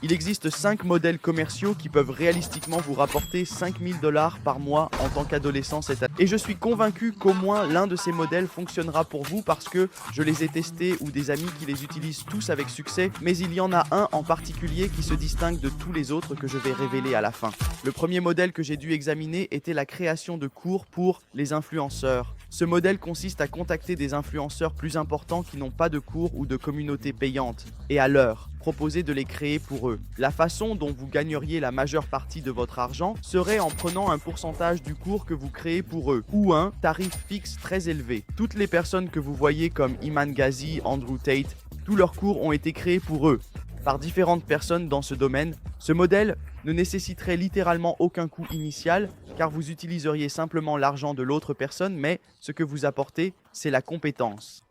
Il existe 5 modèles commerciaux qui peuvent réalistiquement vous rapporter 5000 $ par mois en tant qu'adolescent cette année. Et je suis convaincu qu'au moins l'un de ces modèles fonctionnera pour vous parce que je les ai testés ou des amis qui les utilisent tous avec succès, mais il y en a un en particulier qui se distingue de tous les autres que je vais révéler à la fin. Le premier modèle que j'ai dû examiner était la création de cours pour les influenceurs. Ce modèle consiste à contacter des influenceurs plus importants qui n'ont pas de cours ou de communauté payante, et à l'heure, proposer de les créer pour eux. La façon dont vous gagneriez la majeure partie de votre argent serait en prenant un pourcentage du cours que vous créez pour eux, ou un tarif fixe très élevé. Toutes les personnes que vous voyez comme Iman Ghazi, Andrew Tate, tous leurs cours ont été créés pour eux, par différentes personnes dans ce domaine. Ce modèle ne nécessiterait littéralement aucun coût initial, car vous utiliseriez simplement l'argent de l'autre personne, mais ce que vous apportez, c'est la compétence.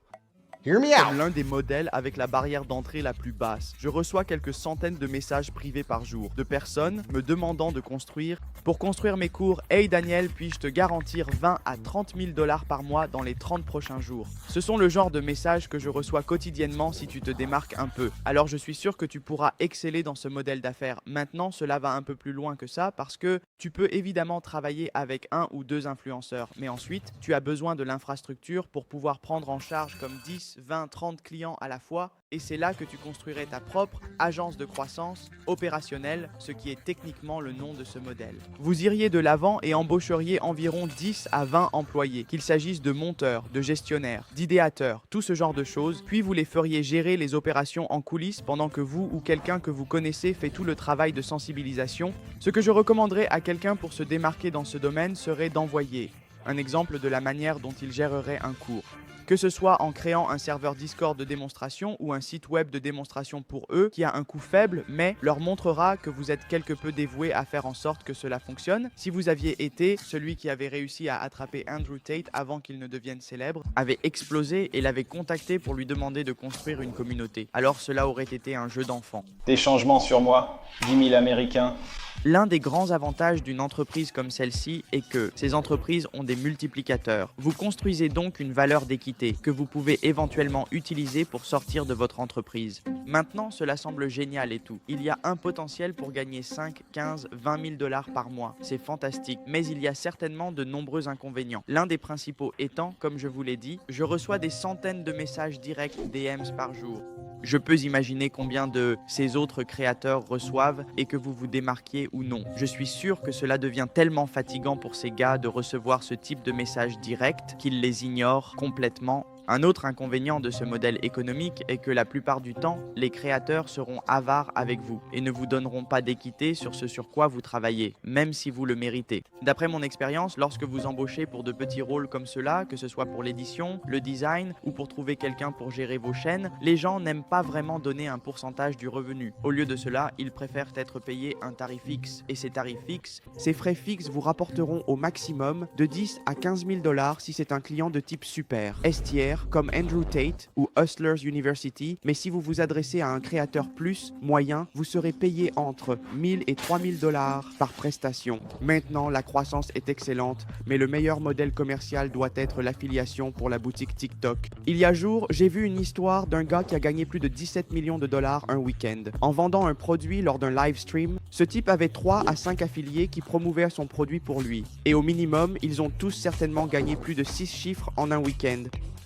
Comme l'un des modèles avec la barrière d'entrée la plus basse, je reçois quelques centaines de messages privés par jour de personnes me demandant de construire. Pour construire mes cours, hey Daniel, puis-je te garantir 20 à 30 000 $ par mois dans les 30 prochains jours? Ce sont le genre de messages que je reçois quotidiennement si tu te démarques un peu. Alors je suis sûr que tu pourras exceller dans ce modèle d'affaires. Maintenant, cela va un peu plus loin que ça parce que tu peux évidemment travailler avec 1 ou 2 influenceurs, mais ensuite, tu as besoin de l'infrastructure pour pouvoir prendre en charge comme 10, 20, 30 clients à la fois, et c'est là que tu construirais ta propre agence de croissance opérationnelle, ce qui est techniquement le nom de ce modèle. Vous iriez de l'avant et embaucheriez environ 10 à 20 employés, qu'il s'agisse de monteurs, de gestionnaires, d'idéateurs, tout ce genre de choses, puis vous les feriez gérer les opérations en coulisses pendant que vous ou quelqu'un que vous connaissez fait tout le travail de sensibilisation. Ce que je recommanderais à quelqu'un pour se démarquer dans ce domaine serait d'envoyer un exemple de la manière dont il gérerait un cours. Que ce soit en créant un serveur Discord de démonstration ou un site web de démonstration pour eux qui a un coût faible mais leur montrera que vous êtes quelque peu dévoué à faire en sorte que cela fonctionne. Si vous aviez été celui qui avait réussi à attraper Andrew Tate avant qu'il ne devienne célèbre, avait explosé et l'avait contacté pour lui demander de construire une communauté, alors cela aurait été un jeu d'enfant. Des changements sur moi, 10 000 Américains. L'un des grands avantages d'une entreprise comme celle-ci est que ces entreprises ont des multiplicateurs. Vous construisez donc une valeur d'équité que vous pouvez éventuellement utiliser pour sortir de votre entreprise. Maintenant, cela semble génial et tout. Il y a un potentiel pour gagner 5, 15, 20 000 $ par mois. C'est fantastique, mais il y a certainement de nombreux inconvénients. L'un des principaux étant, comme je vous l'ai dit, je reçois des centaines de messages directs DMs par jour. Je peux imaginer combien de ces autres créateurs reçoivent et que vous vous démarquiez ou non. Je suis sûr que cela devient tellement fatigant pour ces gars de recevoir ce type de messages directs qu'ils les ignorent complètement. Un autre inconvénient de ce modèle économique est que la plupart du temps, les créateurs seront avares avec vous et ne vous donneront pas d'équité sur ce sur quoi vous travaillez, même si vous le méritez. D'après mon expérience, lorsque vous embauchez pour de petits rôles comme cela, que ce soit pour l'édition, le design ou pour trouver quelqu'un pour gérer vos chaînes, les gens n'aiment pas vraiment donner un pourcentage du revenu. Au lieu de cela, ils préfèrent être payés un tarif fixe. Et ces tarifs fixes, ces frais fixes vous rapporteront au maximum de 10 à 15 000 $ si c'est un client de type super, estière, comme Andrew Tate ou Hustlers University, mais si vous vous adressez à un créateur plus moyen, vous serez payé entre 1000 et 3000 $ par prestation. Maintenant, la croissance est excellente, mais le meilleur modèle commercial doit être l'affiliation pour la boutique TikTok. Il y a jour, j'ai vu une histoire d'un gars qui a gagné plus de 17 millions de $ un week-end. En vendant un produit lors d'un live stream, ce type avait 3 à 5 affiliés qui promouvaient son produit pour lui. Et au minimum, ils ont tous certainement gagné plus de 6 chiffres en un week-end.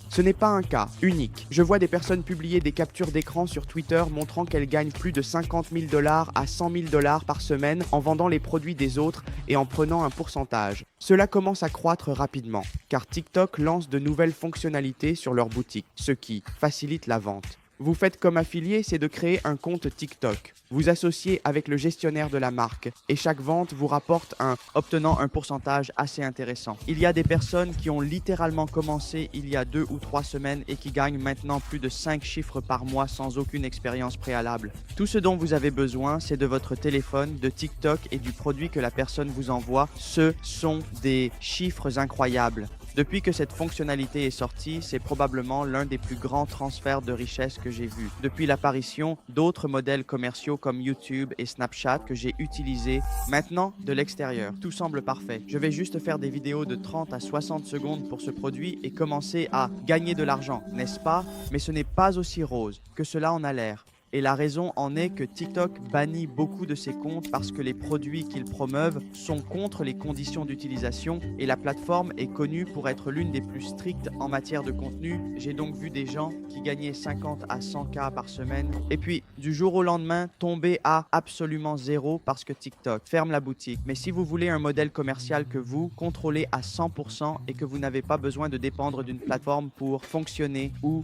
Ce n'est pas un cas unique. Je vois des personnes publier des captures d'écran sur Twitter montrant qu'elles gagnent plus de 50 000 $ à 100 000 $ par semaine en vendant les produits des autres et en prenant un pourcentage. Cela commence à croître rapidement, car TikTok lance de nouvelles fonctionnalités sur leur boutique, ce qui facilite la vente. Vous faites comme affilié, c'est de créer un compte TikTok. Vous associez avec le gestionnaire de la marque et chaque vente vous rapporte obtenant un pourcentage assez intéressant. Il y a des personnes qui ont littéralement commencé il y a 2 ou 3 semaines et qui gagnent maintenant plus de 5 chiffres par mois sans aucune expérience préalable. Tout ce dont vous avez besoin, c'est de votre téléphone, de TikTok et du produit que la personne vous envoie. Ce sont des chiffres incroyables. Depuis que cette fonctionnalité est sortie, c'est probablement l'un des plus grands transferts de richesse que j'ai vu. Depuis l'apparition d'autres modèles commerciaux comme YouTube et Snapchat que j'ai utilisés maintenant de l'extérieur. Tout semble parfait. Je vais juste faire des vidéos de 30 à 60 secondes pour ce produit et commencer à gagner de l'argent, n'est-ce pas? Mais ce n'est pas aussi rose que cela en a l'air. Et la raison en est que TikTok bannit beaucoup de ses comptes parce que les produits qu'ils promeuvent sont contre les conditions d'utilisation et la plateforme est connue pour être l'une des plus strictes en matière de contenu. J'ai donc vu des gens qui gagnaient 50 à 100 K par semaine et puis du jour au lendemain tomber à absolument zéro parce que TikTok ferme la boutique. Mais si vous voulez un modèle commercial que vous contrôlez à 100% et que vous n'avez pas besoin de dépendre d'une plateforme pour fonctionner ou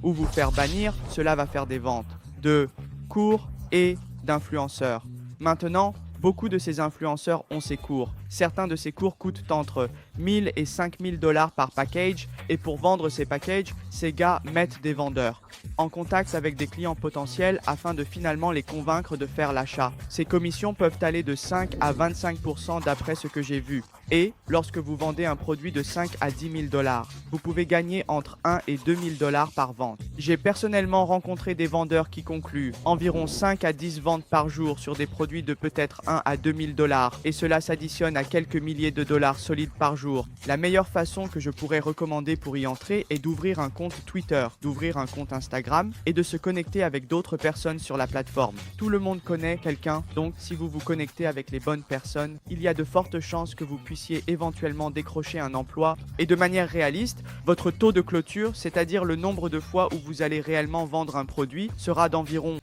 vous faire bannir, cela va faire des ventes de cours et d'influenceurs. Maintenant, beaucoup de ces influenceurs ont ces cours. Certains de ces cours coûtent entre 1000 et 5000 dollars par package et pour vendre ces packages, ces gars mettent des vendeurs en contact avec des clients potentiels afin de finalement les convaincre de faire l'achat. Ces commissions peuvent aller de 5 à 25% d'après ce que j'ai vu. Et lorsque vous vendez un produit de 5 à 10 000 dollars, vous pouvez gagner entre 1 et 2 000 dollars par vente. J'ai personnellement rencontré des vendeurs qui concluent environ 5 à 10 ventes par jour sur des produits de peut-être 1 à 2 000 dollars et cela s'additionne à quelques milliers de dollars solides par jour. La meilleure façon que je pourrais recommander pour y entrer est d'ouvrir un compte Twitter, d'ouvrir un compte Instagram et de se connecter avec d'autres personnes sur la plateforme. Tout le monde connaît quelqu'un, donc si vous vous connectez avec les bonnes personnes, il y a de fortes chances que vous puissiez éventuellement décrocher un emploi et de manière réaliste, votre taux de clôture, c'est-à-dire le nombre de fois où vous allez réellement vendre un produit, sera d'environ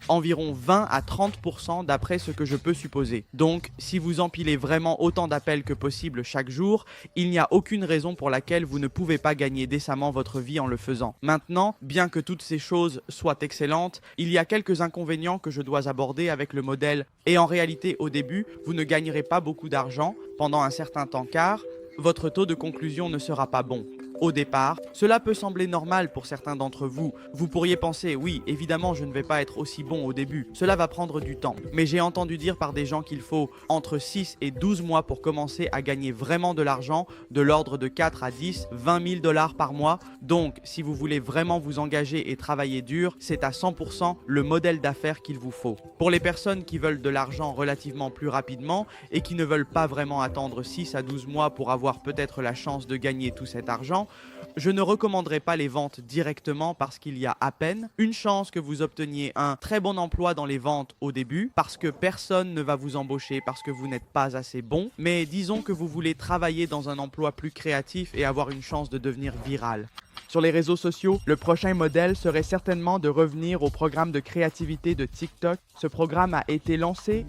20 à 30% d'après ce que je peux supposer. Donc, si vous empilez vraiment autant d'appels que possible chaque jour, il n'y a aucune raison pour laquelle vous ne pouvez pas gagner décemment votre vie en le faisant. Maintenant, bien que toutes ces choses soient excellentes, il y a quelques inconvénients que je dois aborder avec le modèle et en réalité, au début, vous ne gagnerez pas beaucoup d'argent pendant un certain temps car votre taux de conclusion ne sera pas bon. Au départ, cela peut sembler normal pour certains d'entre vous. Vous pourriez penser, oui, évidemment, je ne vais pas être aussi bon au début. Cela va prendre du temps. Mais j'ai entendu dire par des gens qu'il faut entre 6 et 12 mois pour commencer à gagner vraiment de l'argent, de l'ordre de 4 à 10, 20 000 dollars par mois. Donc, si vous voulez vraiment vous engager et travailler dur, c'est à 100% le modèle d'affaires qu'il vous faut. Pour les personnes qui veulent de l'argent relativement plus rapidement et qui ne veulent pas vraiment attendre 6 à 12 mois pour avoir peut-être la chance de gagner tout cet argent, je ne recommanderais pas les ventes directement parce qu'il y a à peine une chance que vous obteniez un très bon emploi dans les ventes au début parce que personne ne va vous embaucher parce que vous n'êtes pas assez bon. Mais disons que vous voulez travailler dans un emploi plus créatif et avoir une chance de devenir viral. Sur les réseaux sociaux, le prochain modèle serait certainement de revenir au programme de créativité de TikTok. Ce programme a été lancé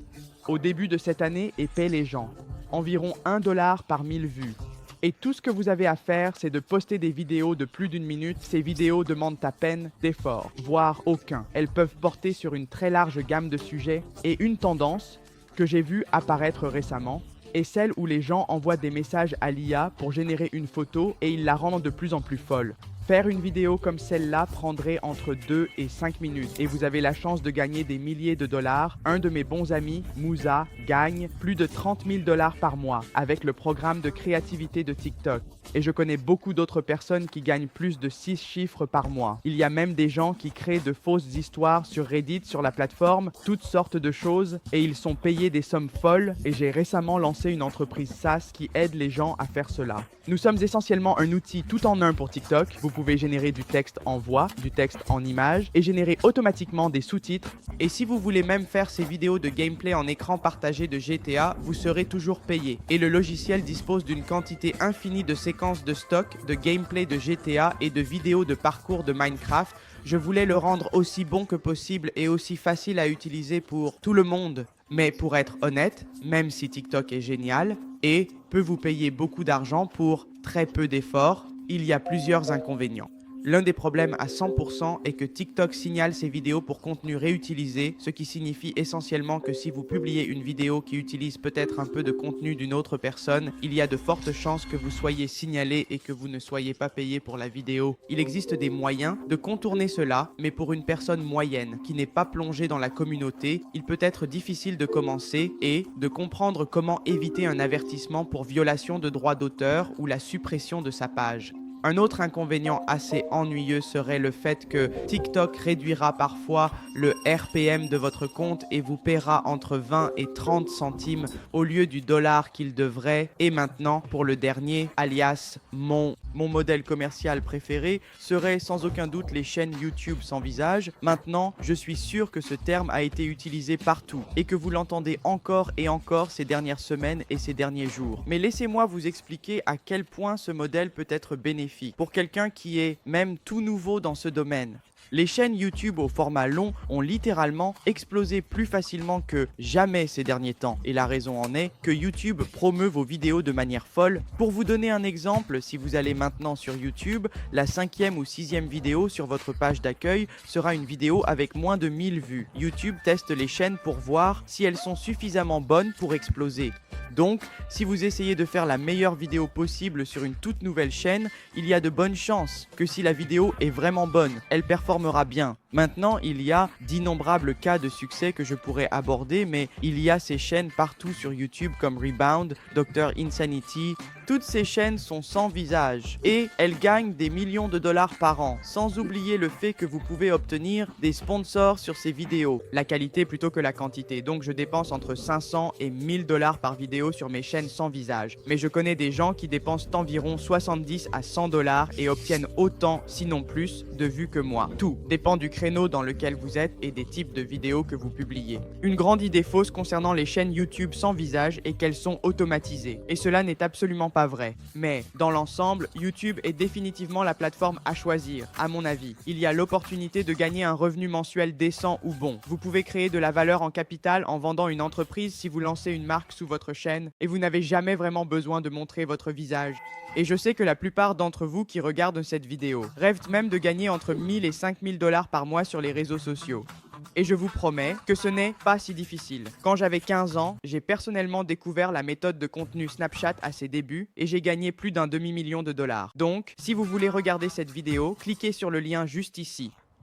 au début de cette année et paie les gens environ 1 dollar par 1000 vues. Et tout ce que vous avez à faire, c'est de poster des vidéos de plus d'1 minute. Ces vidéos demandent à peine d'effort, voire aucun. Elles peuvent porter sur une très large gamme de sujets. Et une tendance que j'ai vue apparaître récemment est celle où les gens envoient des messages à l'IA pour générer une photo et ils la rendent de plus en plus folle. Faire une vidéo comme celle-là prendrait entre 2 et 5 minutes et vous avez la chance de gagner des milliers de dollars. Un de mes bons amis, Moussa, gagne plus de 30 000 dollars par mois avec le programme de créativité de TikTok. Et je connais beaucoup d'autres personnes qui gagnent plus de 6 chiffres par mois. Il y a même des gens qui créent de fausses histoires sur Reddit, sur la plateforme, toutes sortes de choses et ils sont payés des sommes folles et j'ai récemment lancé une entreprise SaaS qui aide les gens à faire cela. Nous sommes essentiellement un outil tout en un pour TikTok. Vous pouvez générer du texte en voix, du texte en images et générer automatiquement des sous-titres. Et si vous voulez même faire ces vidéos de gameplay en écran partagé de GTA, vous serez toujours payé. Et le logiciel dispose d'une quantité infinie de séquences de stock, de gameplay de GTA et de vidéos de parcours de Minecraft. Je voulais le rendre aussi bon que possible et aussi facile à utiliser pour tout le monde. Mais pour être honnête, même si TikTok est génial et peut vous payer beaucoup d'argent pour très peu d'efforts, il y a plusieurs inconvénients. L'un des problèmes à 100% est que TikTok signale ces vidéos pour contenu réutilisé, ce qui signifie essentiellement que si vous publiez une vidéo qui utilise peut-être un peu de contenu d'une autre personne, il y a de fortes chances que vous soyez signalé et que vous ne soyez pas payé pour la vidéo. Il existe des moyens de contourner cela, mais pour une personne moyenne qui n'est pas plongée dans la communauté, il peut être difficile de commencer et de comprendre comment éviter un avertissement pour violation de droits d'auteur ou la suppression de sa page. Un autre inconvénient assez ennuyeux serait le fait que TikTok réduira parfois le RPM de votre compte et vous paiera entre 20 et 30 centimes au lieu du dollar qu'il devrait. Et maintenant, pour le dernier, alias mon Mon modèle commercial préféré serait sans aucun doute les chaînes YouTube sans visage. Maintenant, je suis sûr que ce terme a été utilisé partout et que vous l'entendez encore et encore ces dernières semaines et ces derniers jours. Mais laissez-moi vous expliquer à quel point ce modèle peut être bénéfique pour quelqu'un qui est même tout nouveau dans ce domaine. Les chaînes YouTube au format long ont littéralement explosé plus facilement que jamais ces derniers temps. Et la raison en est que YouTube promeut vos vidéos de manière folle. Pour vous donner un exemple, si vous allez maintenant sur YouTube, la 5e ou 6e vidéo sur votre page d'accueil sera une vidéo avec moins de 1000 vues. YouTube teste les chaînes pour voir si elles sont suffisamment bonnes pour exploser. Donc, si vous essayez de faire la meilleure vidéo possible sur une toute nouvelle chaîne, il y a de bonnes chances que si la vidéo est vraiment bonne, elle performera bien. Maintenant, il y a d'innombrables cas de succès que je pourrais aborder, mais il y a ces chaînes partout sur YouTube comme Rebound, Dr. Insanity. Toutes ces chaînes sont sans visage et elles gagnent des millions de dollars par an, sans oublier le fait que vous pouvez obtenir des sponsors sur ces vidéos. La qualité plutôt que la quantité, donc je dépense entre 500 et 1000 dollars par vidéo sur mes chaînes sans visage. Mais je connais des gens qui dépensent environ 70 à 100 dollars et obtiennent autant, sinon plus, de vues que moi. Tout dépend du créneau dans lequel vous êtes et des types de vidéos que vous publiez. Une grande idée fausse concernant les chaînes YouTube sans visage est qu'elles sont automatisées. Et cela n'est absolument pas vrai. Mais, dans l'ensemble, YouTube est définitivement la plateforme à choisir, à mon avis. Il y a l'opportunité de gagner un revenu mensuel décent ou bon. Vous pouvez créer de la valeur en capital en vendant une entreprise si vous lancez une marque sous votre chaîne et vous n'avez jamais vraiment besoin de montrer votre visage. Et je sais que la plupart d'entre vous qui regardent cette vidéo rêvent même de gagner entre 1000 et 5000 dollars par mois sur les réseaux sociaux. Et je vous promets que ce n'est pas si difficile. Quand j'avais 15 ans, j'ai personnellement découvert la méthode de contenu Snapchat à ses débuts et j'ai gagné plus d'un demi-million de dollars. Donc, si vous voulez regarder cette vidéo, cliquez sur le lien juste ici.